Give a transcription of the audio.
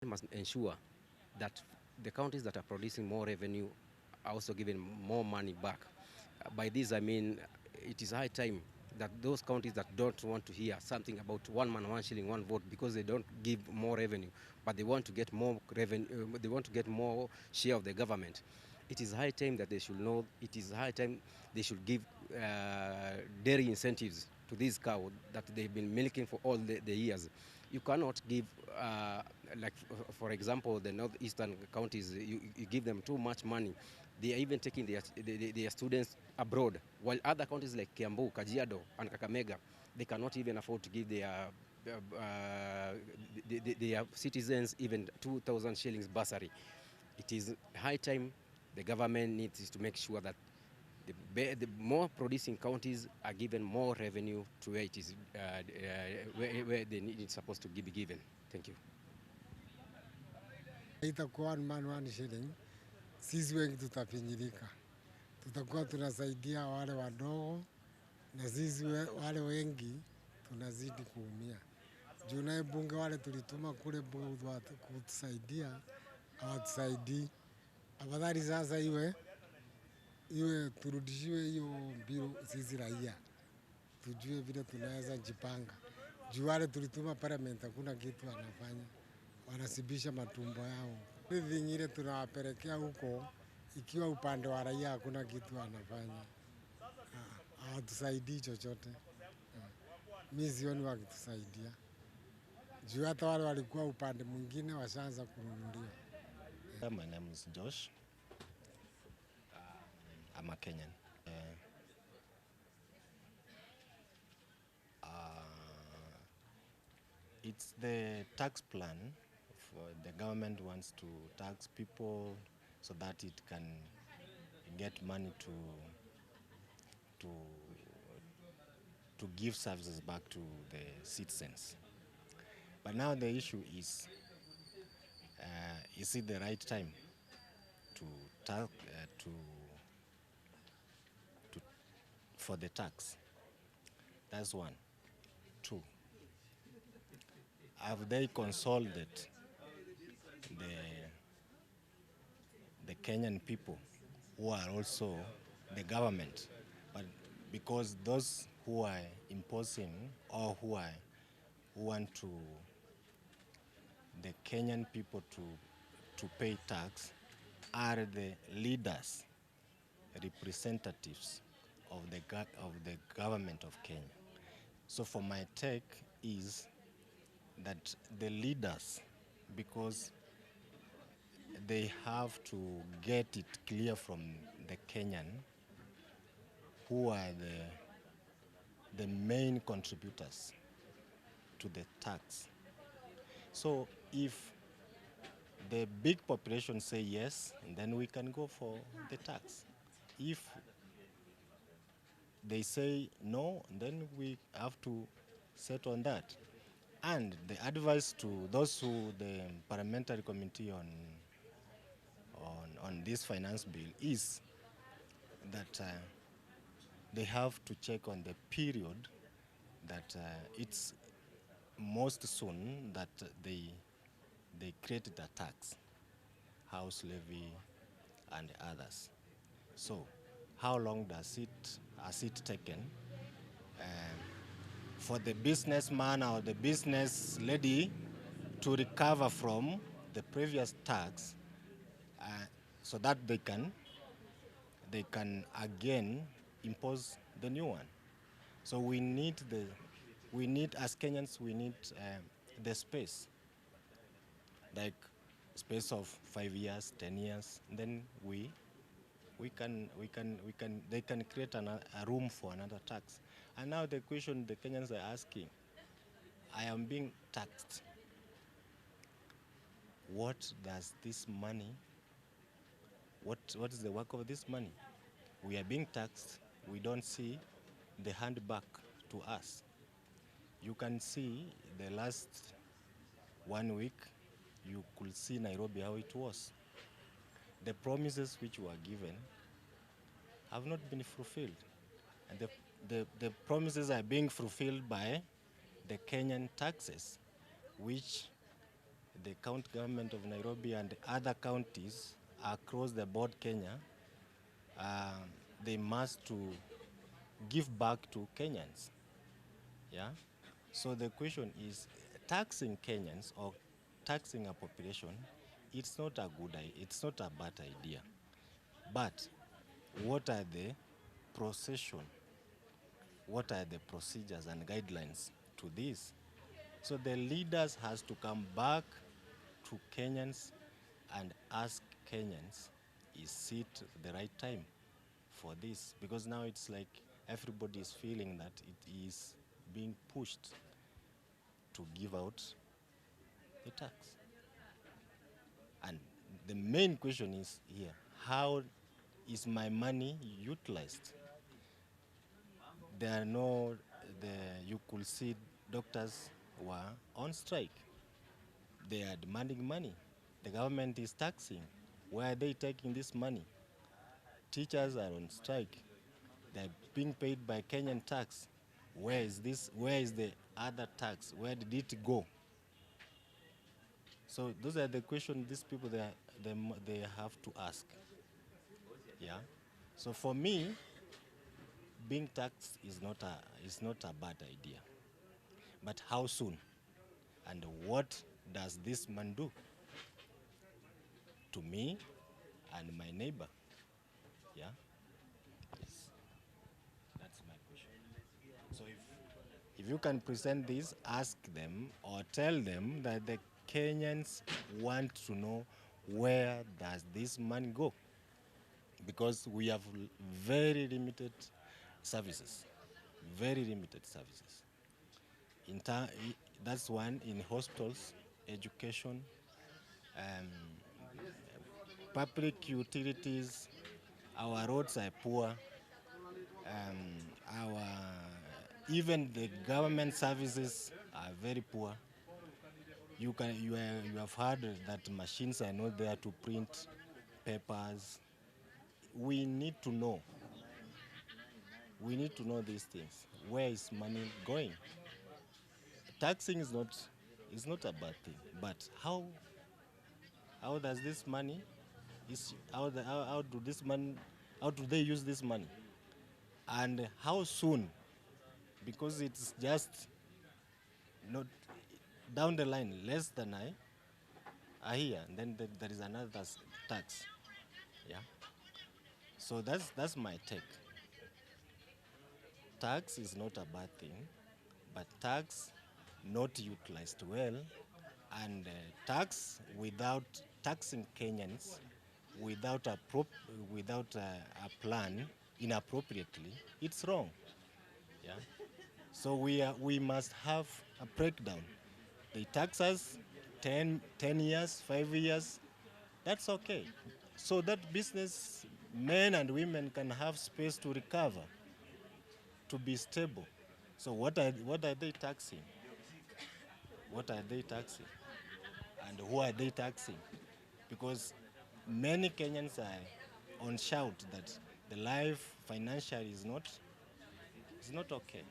must ensure that the counties that are producing more revenue are also given more money back. By this, I mean it is high time that those counties that don't want to hear something about one man, one shilling, one vote because they don't give more revenue, but they want to get more revenue, they want to get more share of the government. It is high time that they should know, it is high time they should give dairy incentives to these cows that they've been milking for all the years. You cannot give, like for example, the northeastern counties, you give them too much money. They are even taking their students abroad, while other counties like Kiambu, Kajiado, and Kakamega, they cannot even afford to give their citizens even 2,000 shillings bursary. It is high time the government needs to make sure that the more producing counties are given more revenue to where it is where they need it's supposed to be given. Thank you. Itakuwa one man one shilling, sisi wengi tutafinyilika. Tutakuwa tunasaidia wale wadogo na sisi wale wengi tunazidi kuumia. Juu naye bunge wale tulituma kule bunge kutusaidia, hawatusaidii. Afadhali sasa iwe turudishiwe hiyo mbinu sisi raia. Tujue vile tunaweza jipanga. Juu wale tulituma parliament hakuna kitu wanafanya. Wanasibisha matumbo yao. Hivi ile tunawapelekea huko, ikiwa upande wa raia hakuna kitu wanafanya. Hawatusaidii chochote. Mimi sioni wakitusaidia. Juu hata wale walikuwa upande mwingine washaanza kununuliwa. My name is Josh. I'm a Kenyan. It's the tax plan. The government wants to tax people so that it can get money to give services back to the citizens. But now the issue is it the right time for the tax? That's one. Two, have they consulted the Kenyan people who are also the government? But because those who are imposing or who want the Kenyan people to pay tax are the leaders, representatives of the government of Kenya. So for my take is that the leaders, because they have to get it clear from the Kenyan who are the main contributors to the tax. So if the big population say yes, then we can go for the tax. If they say no, then we have to set on that. And the advice to those the parliamentary committee on this finance bill is that they have to check on the period that it's most soon that they created a tax, house levy and others. So how long has it taken for the businessman or the business lady to recover from the previous tax so that they can again impose the new one? So we need as Kenyans, we need the space, like space of 5 years, 10 years. Then they can create a room for another tax. And now the question the Kenyans are asking, I am being taxed. What does this money, what is the work of this money? We are being taxed, we don't see the hand back to us. You can see the last 1 week, you could see Nairobi how it was. The promises which were given have not been fulfilled. And the promises are being fulfilled by the Kenyan taxes, which the county government of Nairobi and other counties across the board Kenya, they must to give back to Kenyans. Yeah. So the question is, taxing Kenyans or taxing a population, it's not a good idea. It's not a bad idea. But what are the procession? What are the procedures and guidelines to this? So the leaders has to come back to Kenyans and ask Kenyans, is it the right time for this? Because now it's like everybody is feeling that it is being pushed to give out the tax. And the main question is here, how is my money utilized? There are no, you could see doctors were on strike. They are demanding money. The government is taxing. Where are they taking this money? Teachers are on strike. They're being paid by Kenyan tax. Where is this? Where is the other tax? Where did it go? So those are the questions these people they have to ask. Yeah. So for me, being taxed is not a bad idea. But how soon? And what does this man do to me and my neighbor? Yeah. Yes. That's my question. So if you can present this, ask them or tell them that the Kenyans want to know where does this money go? Because we have very limited services, very limited services. That's one in hospitals, education, um, public utilities. Our roads are poor. Our even the government services are very poor. You have heard that machines are not there to print papers. We need to know. We need to know these things. Where is money going? Taxing is not a bad thing, but how does this money is how do this money how do they use this money, and how soon? Because it's just not down the line, less than a year, and then there is another tax. Yeah. So that's my take. Tax is not a bad thing, but tax not utilized well, and tax without taxing Kenyans without without a plan inappropriately, it's wrong. Yeah. So we must have a breakdown. They tax us 10 years, 5 years, that's okay. So that business men and women can have space to recover, to be stable. So what are they taxing? What are they taxing? And who are they taxing? Because many Kenyans are on shout that the life financially is not okay.